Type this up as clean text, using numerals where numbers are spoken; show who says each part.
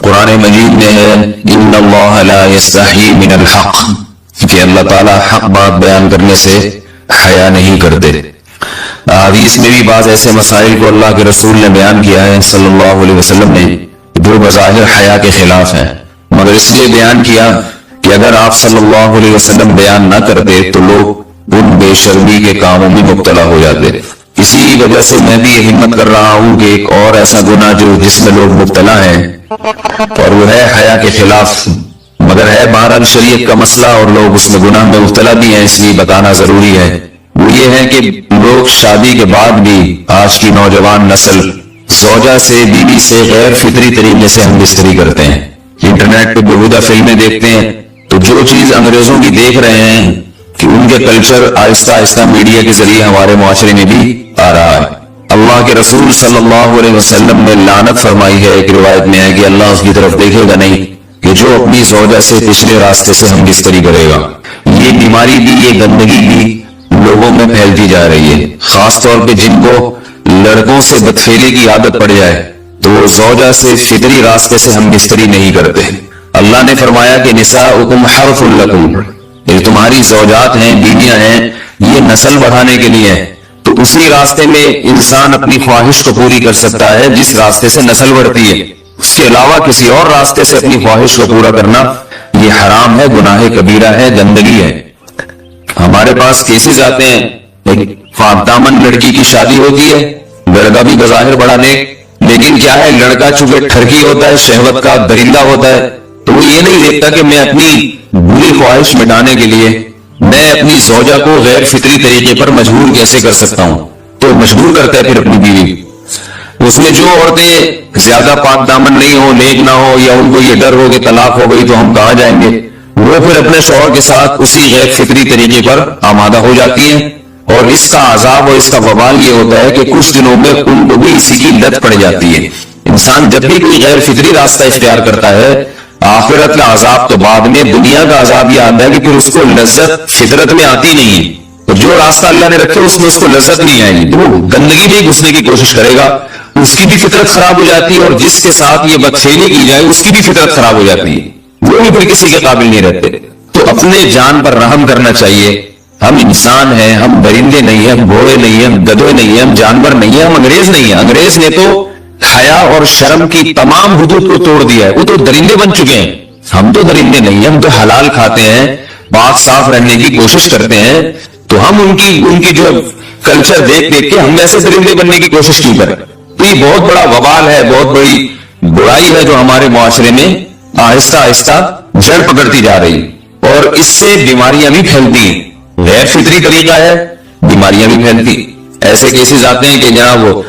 Speaker 1: قرآن مجید میں ہے ان اللہ لا یستحی من الحق، کہ اللہ تعالیٰ حق بات بیان کرنے سے حیا نہیں کرتے۔ حدیث میں بھی بعض ایسے مسائل کو اللہ کے رسول نے بیان کیا ہے صلی اللہ علیہ وسلم نے جو بظاہر حیا کے خلاف ہیں، مگر اس لیے بیان کیا کہ اگر آپ صلی اللہ علیہ وسلم بیان نہ کرتے تو لوگ ان بے شرمی کے کاموں میں مبتلا ہو جاتے۔ اسی وجہ سے میں بھی یہ ہمت کر رہا ہوں کہ ایک اور ایسا گناہ جو جس میں لوگ مبتلا ہیں اور وہ ہے حیا کے خلاف، مگر ہے بہرحال شریعت کا مسئلہ اور لوگ اس میں گناہ میں مبتلا بھی ہیں، اس لیے بتانا ضروری ہے۔ وہ یہ ہے کہ لوگ شادی کے بعد بھی آج کی نوجوان نسل زوجہ سے، بیوی سے غیر فطری طریقے سے ہم بستری کرتے ہیں۔ انٹرنیٹ پہ بےہودہ فلمیں دیکھتے ہیں تو جو چیز انگریزوں کی دیکھ رہے ہیں کہ ان کے کلچر آہستہ آہستہ میڈیا کے ذریعے ہمارے معاشرے میں بھی آ رہا ہے۔ اللہ کے رسول صلی اللہ علیہ وسلم نے لعنت فرمائی ہے، ایک روایت میں ہے کہ اللہ اس کی طرف دیکھے گا نہیں کہ جو اپنی زوجہ سے پچھلے راستے سے ہم بستری کرے گا۔ یہ بیماری بھی، یہ گندگی بھی لوگوں میں پھیلتی جا رہی ہے، خاص طور پہ جن کو لڑکوں سے بدفعلی کی عادت پڑ جائے تو وہ زوجہ سے فطری راستے سے ہم بستری نہیں کرتے۔ اللہ نے فرمایا کہ نساؤکم حرث لکم، یہ تمہاری زوجات ہیں، بیویاں ہیں، یہ نسل بڑھانے کے لیے ہے۔ تو اسی راستے میں انسان اپنی خواہش کو پوری کر سکتا ہے جس راستے سے نسل بڑھتی ہے، اس کے علاوہ کسی اور راستے سے اپنی خواہش کو پورا کرنا یہ حرام ہے، گناہ کبیرہ ہے، گندگی ہے۔ ہمارے پاس کیسز آتے ہیں، ایک پاک دامن لڑکی کی شادی ہوتی ہے، لڑکا بھی بظاہر بڑا نیک، لیکن کیا ہے لڑکا چونکہ ٹھرکی ہوتا ہے، شہوت کا درندہ ہوتا ہے، تو وہ یہ نہیں دیکھتا کہ میں اپنی بری خواہش مٹانے کے لیے میں اپنی زوجہ کو غیر فطری طریقے پر مجبور کیسے کر سکتا ہوں، تو مجبور کرتا ہے پھر اپنی بیوی۔ اس میں جو عورتیں زیادہ پاک دامن نہیں ہو، نیک نہ ہو، یا ان کو یہ ڈر ہو کہ طلاق ہو گئی تو ہم کہاں جائیں گے، وہ پھر اپنے شوہر کے ساتھ اسی غیر فطری طریقے پر آمادہ ہو جاتی ہیں، اور اس کا عذاب اور اس کا وبال یہ ہوتا ہے کہ کچھ دنوں میں ان کو بھی اسی کی لت پڑ جاتی ہے۔ انسان جب بھی کوئی غیر فطری راستہ اختیار کرتا ہے، آخرت کا عذاب تو بعد میں، دنیا کا عذاب یہ آتا ہے کہ پھر اس کو لذت فطرت میں آتی نہیں ہے، اور جو راستہ اللہ نے رکھے اس میں اس کو لذت نہیں آئے گی، تو وہ گندگی میں گھسنے کی کوشش کرے گا، اس کی بھی فطرت خراب ہو جاتی ہے، اور جس کے ساتھ یہ بدفعلی کی جائے اس کی بھی فطرت خراب ہو جاتی ہے، وہ بھی پھر کسی کے قابل نہیں رہتے۔ تو اپنے جان پر رحم کرنا چاہیے۔ ہم انسان ہیں، ہم درندے نہیں ہیں، ہم گھوڑے نہیں ہیں، ہم گدھے نہیں ہیں، ہم جانور نہیں ہیں، ہم انگریز نہیں ہیں۔ انگریز نے تو حیا اور شرم کی تمام حدود کو توڑ دیا ہے، وہ تو درندے بن چکے ہیں، ہم تو درندے نہیں ہیں، ہم تو حلال کھاتے ہیں، پاک صاف رہنے کی کوشش کرتے ہیں، تو ہم ان کی جو کلچر دیکھ کے ہم ایسے درندے بننے کی کوشش کیوں کریں؟ تو یہ بہت بڑا وبال ہے، بہت بڑی برائی ہے جو ہمارے معاشرے میں آہستہ آہستہ جڑ پکڑتی جا رہی، اور اس سے بیماریاں بھی پھیلتی ہیں۔ غیر فطری طریقہ ہے، بیماریاں بھی پھیلتی۔ ایسے کیسز آتے ہیں کہ جناب وہ